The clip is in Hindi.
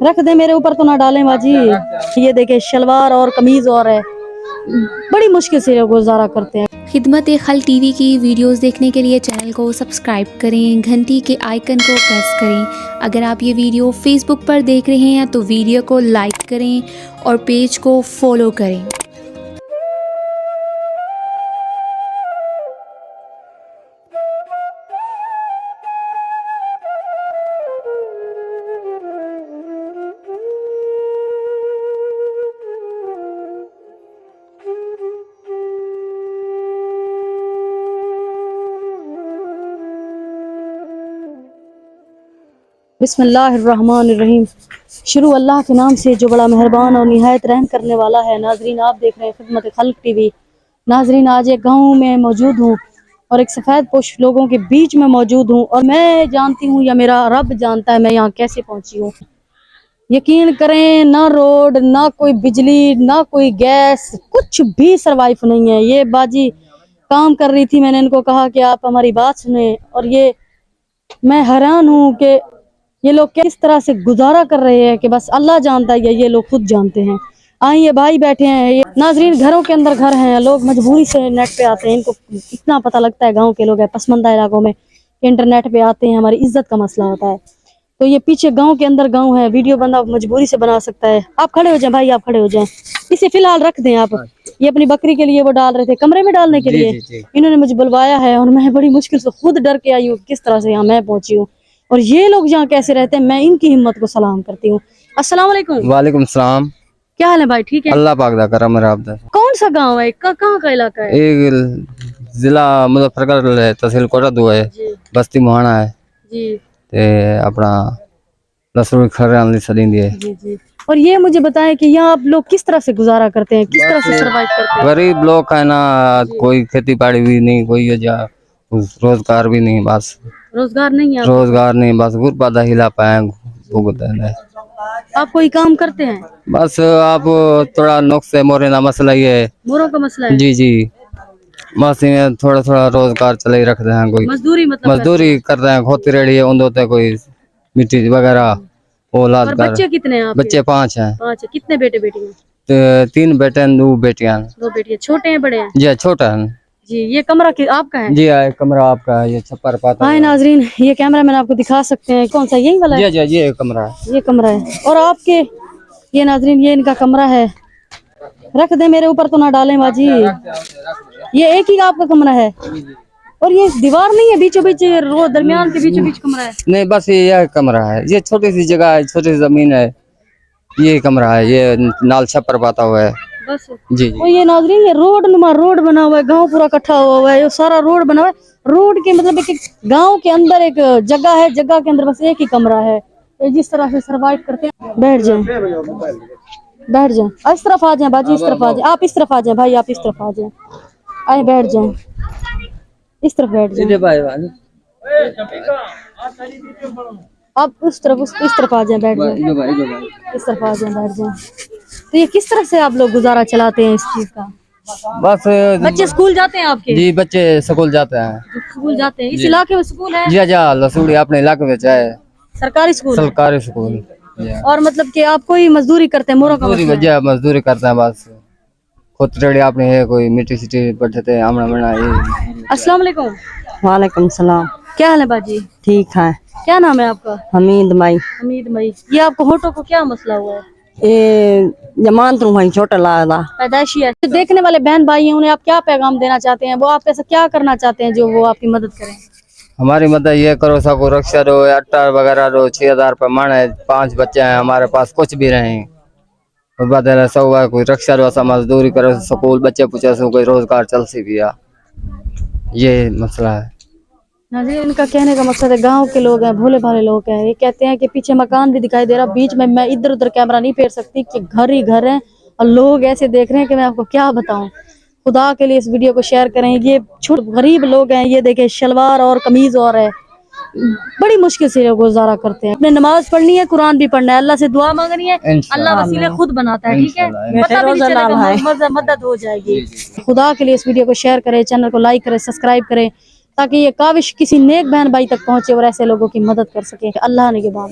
रख दे मेरे ऊपर तो ना डालें बाजी। ये देखे शलवार और कमीज और है, बड़ी मुश्किल से गुजारा करते हैं। खिदमत-ए-खल्क टीवी की वीडियोस देखने के लिए चैनल को सब्सक्राइब करें, घंटी के आइकन को प्रेस करें। अगर आप ये वीडियो फेसबुक पर देख रहे हैं तो वीडियो को लाइक करें और पेज को फॉलो करें। बिस्मिल्लाहिर्रहमानिर्रहीम। शुरू अल्लाह के नाम से जो बड़ा मेहरबान और निहायत रहम करने वाला है। नाजरीन, आप देख रहे हैं खिदमत खल्क टीवी। नाजरीन, आज एक गाँव में मौजूद हूँ और एक सफ़ेद पोश लोगों के बीच में मौजूद हूँ और मैं जानती हूँ या मेरा रब जानता है मैं यहाँ कैसे पहुँची हूँ। यकीन करें, ना रोड, ना कोई बिजली, ना कोई गैस, कुछ भी सरवाइव नहीं है। ये बाजी काम कर रही थी, मैंने इनको कहा कि आप हमारी बात सुने और ये मैं हैरान हूँ कि ये लोग किस तरह से गुजारा कर रहे हैं कि बस अल्लाह जानता है या ये लोग खुद जानते हैं। ये भाई बैठे हैं, ये नाजरीन घरों के अंदर घर हैं, लोग मजबूरी से नेट पे आते हैं। इनको इतना पता लगता है गांव के लोग हैं पसमंदा इलाकों में इंटरनेट पे आते हैं, हमारी इज्जत का मसला होता है। तो ये पीछे गांव के अंदर गांव है, वीडियो बंदा मजबूरी से बना सकता है। आप खड़े हो जाए भाई, आप खड़े हो जाए, इसे फिलहाल रख दें आप। ये अपनी बकरी के लिए वो डाल रहे थे कमरे में डालने के लिए, इन्होंने मुझे बुलवाया है और मैं बड़ी मुश्किल से खुद डर के आई हूँ किस तरह से यहाँ मैं पहुंची हूँ और ये लोग यहाँ कैसे रहते हैं। मैं इनकी हिम्मत को सलाम करती हूँ। अस्सलाम वालेकुम। वालेकुम सलाम। क्या हाल है भाई? ठीक है, अल्लाह पाक दा करम है। कौन सा गांव है, कहाँ का इलाका है? एक जिला मुजफ्फरगढ़ है, तहसील कोटद्दू है, बस्ती मोहाना है जी। ते अपना रसूल खरान सदी है जी जी। और ये मुझे बताएं कि यहाँ आप लोग किस तरह से गुजारा करते हैं, किस तरह से सरवाइव करते हैं? गरीब लोग है ना, कोई खेती बाड़ी भी नहीं, कोई रोजगार भी नहीं, बस रोजगार नहीं है? रोजगार नहीं, बस गुरबादा हिला पाए भुगता है। आप कोई काम करते हैं? बस आप थोड़ा नुक्स है, मोरे ना मसला ही है, मोरों का मसला है। जी जी। बस थोड़ा थोड़ा रोजगार चले ही रखते हैं, कोई मजदूरी मतलब मजदूरी करते हैं, खोती रेडी है उन कोई मिट्टी वगैरह वो लाद कर। बच्चे कितने हैं आपके? बच्चे 5 हैं। 5 है। कितने बेटे बेटियां? 3 बेटे 2 बेटियां। 2 बेटियां। छोटे हैं बड़े हैं? जी छोटा है जी। ये कमरा आपका है? जी कमरा आपका है, ये छप्पर पाता है। नाजरीन, ये कैमरा मैंने आपको दिखा सकते हैं, कौन सा यही वाला है? जी जी, ये कमरा है, ये कमरा है। और आपके ये नाजरीन ये इनका कमरा है। रख दे मेरे ऊपर तो ना डालें बाजी। ये एक ही आपका कमरा है और ये दीवार नहीं है बीचों बीच, रो दरमियान के बीचों बीच कमरा है? नहीं, बस ये कमरा है, ये छोटी सी जगह है, छोटी सी जमीन है, ये कमरा है, ये नाल छप्पर पाता हुआ है बस। जी जी। और ये नाजरीन ये रोड नुमा रोड बना हुआ है, गांव पूरा इकट्ठा हुआ है, ये सारा रोड बना हुआ है। रोड के मतलब एक गांव के अंदर एक जगह है, जगह के अंदर बस एक ही कमरा है। तो जिस तरह से सरवाइव करते हैं। बैठ जाए, बैठ जाए, इस तरफ आ जाए बाजी, इस तरफ आ जाए, आप इस तरफ आ जाए भाई, आप इस तरफ आ जाए, आए बैठ जाए, इस तरफ बैठ जाए, आप उस तरफ इस तरफ आ जाए, बैठ जाए, इस तरफ आ जाए, बैठ जाए। तो ये किस तरह से आप लोग गुजारा चलाते हैं इस चीज का? बस बच्चे स्कूल जाते हैं आपके? जी, बच्चे स्कूल जाते हैं। स्कूल जाते हैं। इस इलाके में स्कूल है? जी जी, लसूड़ी अपने इलाके में है, सरकारी स्कूल? सरकारी स्कूल। और मतलब कि आप कोई मजदूरी करते हैं? मोरों का मजदूरी करते हैं, बस खुद रेडी आपने है, कोई मिट्टी सिटी बैठते हैं। अस्सलाम वालेकुम। वालेकुम सलाम। क्या हाल है बाजी? ठीक है। क्या नाम है आपका? हमीद मई। हमीद मई। ये आपको होठों को क्या मसला हुआ है? ये जमान तुम भाई छोटा लादा पैदाइशी है। तो देखने वाले बहन भाई हैं, उन्हें आप क्या पैगाम देना चाहते हैं? वो आप ऐसा क्या करना चाहते हैं जो वो आपकी मदद करें? हमारी मदद ये करो, सबको रक्षा दो, आटा वगैरह दो, 6000 पर मन है, 5 बच्चे हैं हमारे पास, कुछ भी रहे सब कोई रक्षा दो, सब मजदूरी करो, स्कूल बच्चे पूछे सो कोई रोजगार चल सी भी, ये मसला है। इनका कहने का मकसद है गांव के लोग हैं, भोले भाले लोग हैं, ये कहते हैं कि पीछे मकान भी दिखाई दे रहा, बीच में मैं इधर उधर कैमरा नहीं फेर सकती कि घर ही घर है और लोग ऐसे देख रहे हैं कि मैं आपको क्या बताऊं। खुदा के लिए इस वीडियो को शेयर करें। ये छोटे गरीब लोग हैं, ये देखें शलवार और कमीज और है, बड़ी मुश्किल से गुजारा करते हैं। अपने नमाज पढ़नी है, कुरान भी पढ़ना है, अल्लाह से दुआ मांगनी है, अल्लाह वसीले खुद बनाता है, ठीक है, पता भी नहीं चलेगा, मदद हो जाएगी। खुदा के लिए इस वीडियो को शेयर करें, चैनल को लाइक करें, सब्सक्राइब करें, ताकि ये काविश किसी नेक बहन भाई तक पहुंचे और ऐसे लोगों की मदद कर सके। अल्लाह ने के बाद